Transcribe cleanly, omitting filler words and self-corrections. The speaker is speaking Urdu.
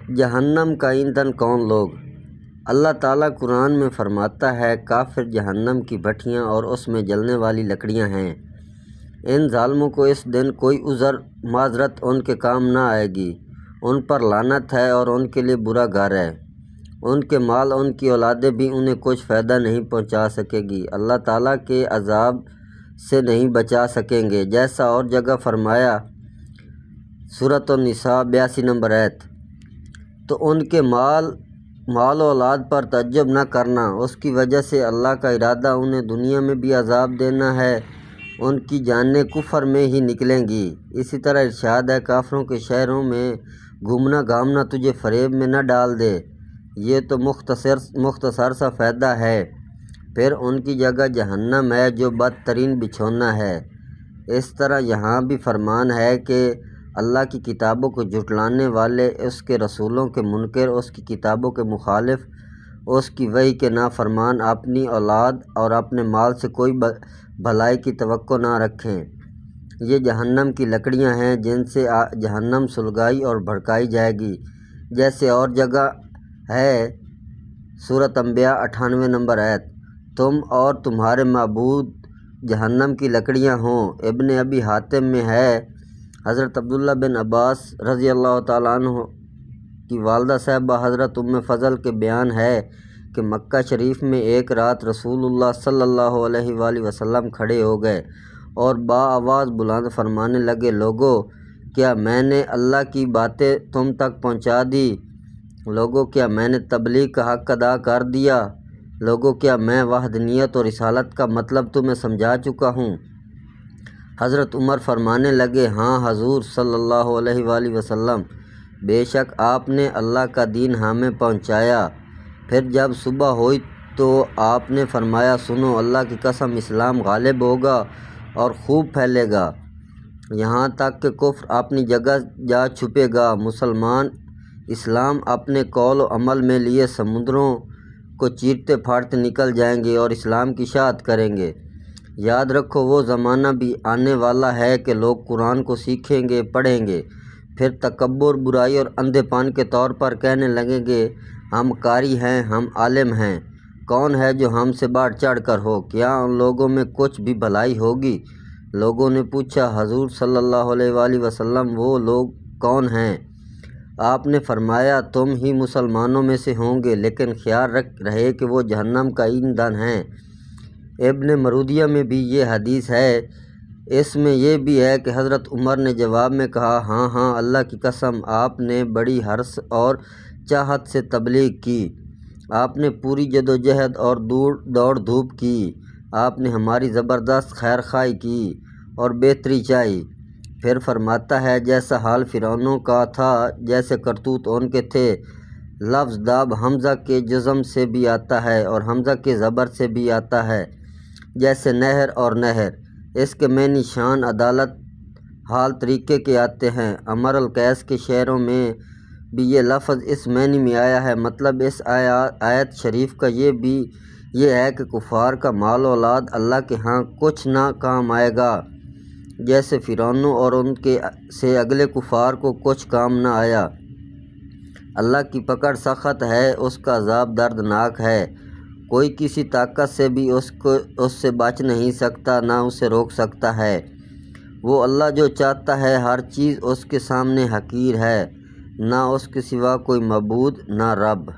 جہنم کا ایندھن کون لوگ؟ اللہ تعالیٰ قرآن میں فرماتا ہے کافر جہنم کی بھٹیاں اور اس میں جلنے والی لکڑیاں ہیں۔ ان ظالموں کو اس دن کوئی عذر معذرت ان کے کام نہ آئے گی۔ ان پر لعنت ہے اور ان کے لیے برا گھر ہے۔ ان کے مال ان کی اولادیں بھی انہیں کچھ فائدہ نہیں پہنچا سکے گی، اللہ تعالیٰ کے عذاب سے نہیں بچا سکیں گے، جیسا اور جگہ فرمایا سورۃ النساء 82 نمبر آیت۔ تو ان کے مال و اولاد پر تعجب نہ کرنا، اس کی وجہ سے اللہ کا ارادہ انہیں دنیا میں بھی عذاب دینا ہے، ان کی جانیں کفر میں ہی نکلیں گی۔ اسی طرح ارشاد ہے کافروں کے شہروں میں گھومنا گھامنا تجھے فریب میں نہ ڈال دے، یہ تو مختصر سا فائدہ ہے، پھر ان کی جگہ جہنم ہے جو بدترین بچھونا ہے۔ اس طرح یہاں بھی فرمان ہے کہ اللہ کی کتابوں کو جھٹلانے والے، اس کے رسولوں کے منکر، اس کی کتابوں کے مخالف، اس کی وحی کے نافرمان اپنی اولاد اور اپنے مال سے کوئی بھلائی کی توقع نہ رکھیں۔ یہ جہنم کی لکڑیاں ہیں جن سے جہنم سلگائی اور بھڑکائی جائے گی، جیسے اور جگہ ہے سورۃ انبیاء 98 نمبر آیت۔ تم اور تمہارے معبود جہنم کی لکڑیاں ہوں۔ ابن ابی حاتم میں ہے حضرت عبداللہ بن عباس رضی اللہ تعالیٰ عنہ کی والدہ صاحبہ حضرت ام فضل کے بیان ہے کہ مکہ شریف میں ایک رات رسول اللہ صلی اللہ علیہ وآلہ وسلم کھڑے ہو گئے اور بآواز بلند فرمانے لگے، لوگو کیا میں نے اللہ کی باتیں تم تک پہنچا دی؟ لوگو کیا میں نے تبلیغ کا حق ادا کر دیا؟ لوگو کیا میں وحدانیت اور رسالت کا مطلب تمہیں سمجھا چکا ہوں؟ حضرت عمر فرمانے لگے، ہاں حضور صلی اللہ علیہ وآلہ وسلم، بے شک آپ نے اللہ کا دین ہمیں پہنچایا۔ پھر جب صبح ہوئی تو آپ نے فرمایا، سنو اللہ کی قسم اسلام غالب ہوگا اور خوب پھیلے گا، یہاں تک کہ کفر اپنی جگہ جا چھپے گا، مسلمان اسلام اپنے قول و عمل میں لیے سمندروں کو چیرتے پھاڑتے نکل جائیں گے اور اسلام کی اشاعت کریں گے۔ یاد رکھو وہ زمانہ بھی آنے والا ہے کہ لوگ قرآن کو سیکھیں گے، پڑھیں گے، پھر تکبر، برائی اور اندھے پن کے طور پر کہنے لگیں گے، ہم قاری ہیں، ہم عالم ہیں، کون ہے جو ہم سے بڑھ چڑھ کر ہو؟ کیا ان لوگوں میں کچھ بھی بھلائی ہوگی؟ لوگوں نے پوچھا، حضور صلی اللہ علیہ وآلہ وسلم وہ لوگ کون ہیں؟ آپ نے فرمایا، تم ہی مسلمانوں میں سے ہوں گے، لیکن خیال رہے کہ وہ جہنم کا ایندھن ہیں۔ ابن مرودیہ میں بھی یہ حدیث ہے۔ اس میں یہ بھی ہے کہ حضرت عمر نے جواب میں کہا، ہاں ہاں اللہ کی قسم آپ نے بڑی حرص اور چاہت سے تبلیغ کی، آپ نے پوری جدوجہد اور دوڑ دھوپ کی، آپ نے ہماری زبردست خیر خواہی کی اور بہتری چاہی۔ پھر فرماتا ہے، جیسا حال فرعونوں کا تھا، جیسے کرتوت ان کے تھے، لفظ داب حمزہ کے جزم سے بھی آتا ہے اور حمزہ کے زبر سے بھی آتا ہے، جیسے نہر اور نہر۔ اس کے معنی شان، عدالت، حال طریقے کے آتے ہیں۔ امر القیس کے شعروں میں بھی یہ لفظ اس معنی میں آیا ہے۔ مطلب اس آیت شریف کا یہ ہے کہ کفار کا مال و اولاد اللہ کے ہاں کچھ نہ کام آئے گا، جیسے فرعونوں اور ان کے سے اگلے کفار کو کچھ کام نہ آیا۔ اللہ کی پکڑ سخت ہے، اس کا عذاب دردناک ہے، کوئی کسی طاقت سے بھی اس سے بچ نہیں سکتا، نہ اسے روک سکتا ہے۔ وہ اللہ جو چاہتا ہے، ہر چیز اس کے سامنے حقیر ہے، نہ اس کے سوا کوئی معبود، نہ رب۔